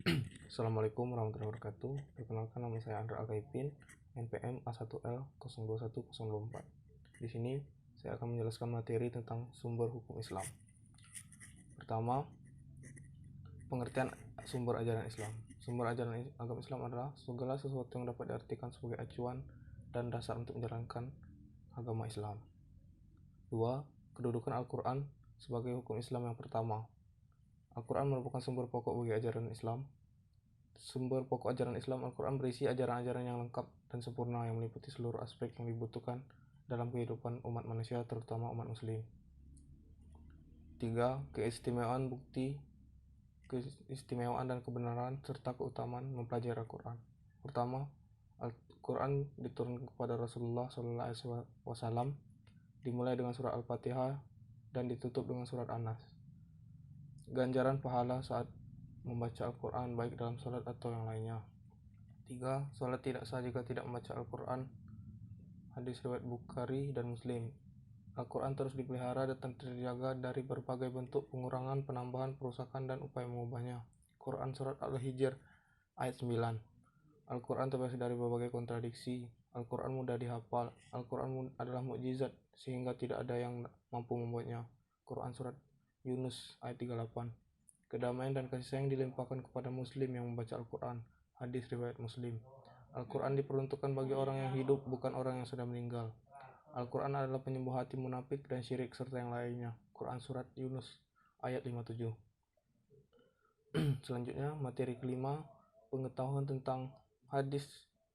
Assalamualaikum warahmatullahi wabarakatuh. Perkenalkan, nama saya Andra Agaipin, NPM A1L021024. Di sini saya akan menjelaskan materi tentang sumber hukum Islam. Pertama, pengertian sumber ajaran Islam. Sumber ajaran agama Islam adalah segala sesuatu yang dapat diartikan sebagai acuan dan dasar untuk menjalankan agama Islam. 2. Kedudukan Al-Quran sebagai hukum Islam yang pertama. Al-Quran merupakan sumber pokok bagi ajaran Islam. Sumber pokok ajaran Islam, Al-Quran berisi ajaran-ajaran yang lengkap dan sempurna yang meliputi seluruh aspek yang dibutuhkan dalam kehidupan umat manusia, terutama umat muslim. 3. Keistimewaan dan kebenaran serta keutamaan mempelajari Al-Quran. Pertama, Al-Quran diturunkan kepada Rasulullah SAW, dimulai dengan surat Al-Fatihah dan ditutup dengan surat An-Nas. Ganjaran pahala saat membaca Al-Quran baik dalam salat atau yang lainnya. 3. Salat tidak sah jika tidak membaca Al-Quran. Hadis riwayat Bukhari dan Muslim. Al-Quran terus dipelihara dan terjaga dari berbagai bentuk pengurangan, penambahan, perusakan, dan upaya mengubahnya. Quran surat Al-Hijr ayat 9. Al-Quran terbebas dari berbagai kontradiksi. Al-Quran mudah dihafal. Al-Quran adalah mukjizat sehingga tidak ada yang mampu membuatnya. Quran surat Yunus ayat 38. Kedamaian dan kasih sayang dilimpahkan kepada muslim yang membaca Al-Quran. Hadis riwayat Muslim. Al-Quran diperuntukkan bagi orang yang hidup, bukan orang yang sudah meninggal. Al-Quran adalah penyembuh hati munafik dan syirik serta yang lainnya. Quran surat Yunus ayat 57. Selanjutnya, materi kelima, pengetahuan tentang hadis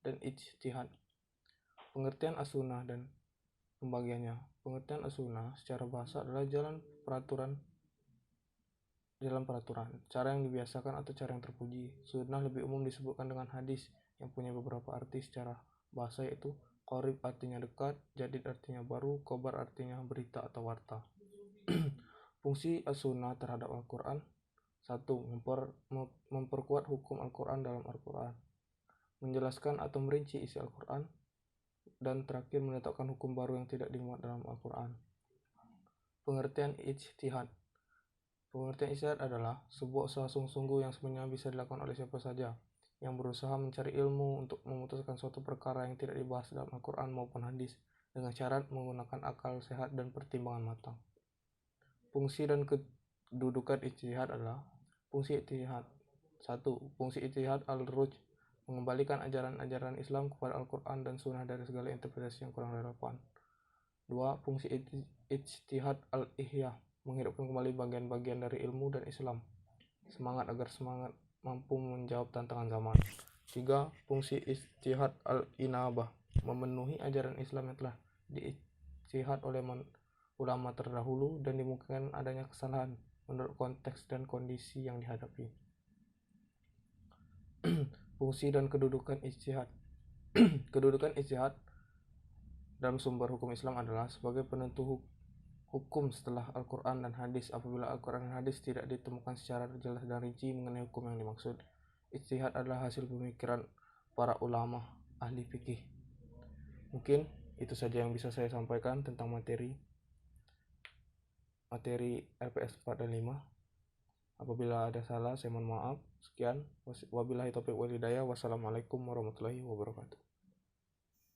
dan ijtihad. Pengertian as-sunnah dan pembagiannya. Pengertian as-sunnah secara bahasa adalah jalan peraturan, cara yang dibiasakan atau cara yang terpuji. Sunnah lebih umum disebutkan dengan hadis yang punya beberapa arti secara bahasa, yaitu qorib artinya dekat, jadid artinya baru, khobar artinya berita atau warta. Fungsi as-sunnah terhadap Al-Quran. 1. Memperkuat hukum Al-Quran dalam Al-Quran, menjelaskan atau merinci isi Al-Quran, dan terakhir menetapkan hukum baru yang tidak dimuat dalam Al-Quran. Pengertian ijtihad. Pengertian ijtihad adalah sebuah usaha sungguh-sungguh yang sebenarnya bisa dilakukan oleh siapa saja yang berusaha mencari ilmu untuk memutuskan suatu perkara yang tidak dibahas dalam Al-Quran maupun hadis dengan syarat menggunakan akal sehat dan pertimbangan matang. Fungsi dan kedudukan ijtihad adalah fungsi ijtihad. 1. Fungsi ijtihad al-ruj, mengembalikan ajaran-ajaran Islam kepada Al-Quran dan Sunnah dari segala interpretasi yang kurang relevan. 2. Fungsi ijtihad al-ihya, menghidupkan kembali bagian-bagian dari ilmu dan Islam, semangat agar mampu menjawab tantangan zaman. 3. Fungsi ijtihad al-inabah, memenuhi ajaran Islam yang telah diijtihad oleh ulama terdahulu dan dimungkinkan adanya kesalahan menurut konteks dan kondisi yang dihadapi. Fungsi dan kedudukan ijtihad. Kedudukan ijtihad dalam sumber hukum Islam adalah sebagai penentu hukum setelah Al-Quran dan hadis. Apabila Al-Quran dan hadis tidak ditemukan secara jelas dan rinci mengenai hukum yang dimaksud, ijtihad adalah hasil pemikiran para ulama ahli fikih. Mungkin itu saja yang bisa saya sampaikan tentang materi LPS 4 dan 5. Apabila ada salah, saya mohon maaf. Sekian. Wabillahi taufiq wal hidayah. Wassalamualaikum warahmatullahi wabarakatuh.